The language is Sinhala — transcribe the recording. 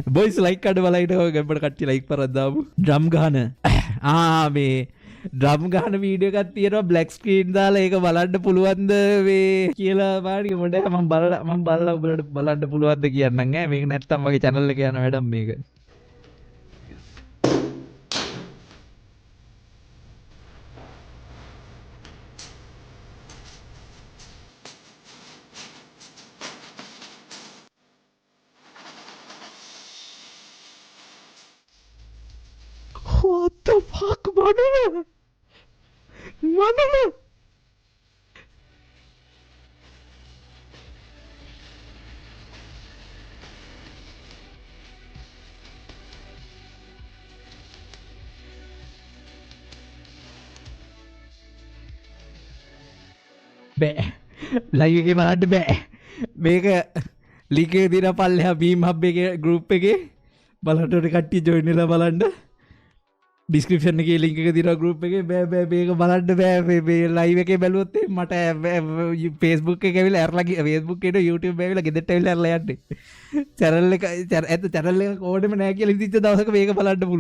බොයිස් ලයික් අඩ බලයිට ගැබට කට්ටි ලයික් පරද්දාම ඩ්‍රම් ගහන මේ ඩ්‍රම් ගහන වීඩියෝකත් තියෙනවා බ්ලැක් ස්ක්‍රීන් දාලා ඒක බලන්න පුළුවන්ද වේ කියලා පාඩි මොඩ මම බලලා ඔබලට බලන්න පුළුවන්ද කියන්නම් ඈ මේක නැත්තම් මගේ channel එක යන වැඩක් මේක what the fuck මනම බෑ ලයිව් එකේ බලන්න බෑ මේක ලින්ක් එක දින පල්ලෙහා බීම් හබ් එකේ ගෲප් එකේ බලන්න ඔය කට්ටිය ජොයින් වෙලා බලන්න ඩිස්ක්‍රිප්ෂන් එකේ ලින්ක් එක දිනවා ගෲප් එකේ බෑ මේක බලන්න බෑ මේ ලයිව් එකේ බැලුවොත් මට Facebook එක ඇවිල්ලා ඇරලා Facebook එකට YouTube ඇවිල්ලා ගෙදරට ඇවිල්ලා ඇරලා යන්නේ channel එක channel එක ඕනෙම නැහැ කියලා ඉතිච්ච දවසක මේක බලන්න පුළුවන්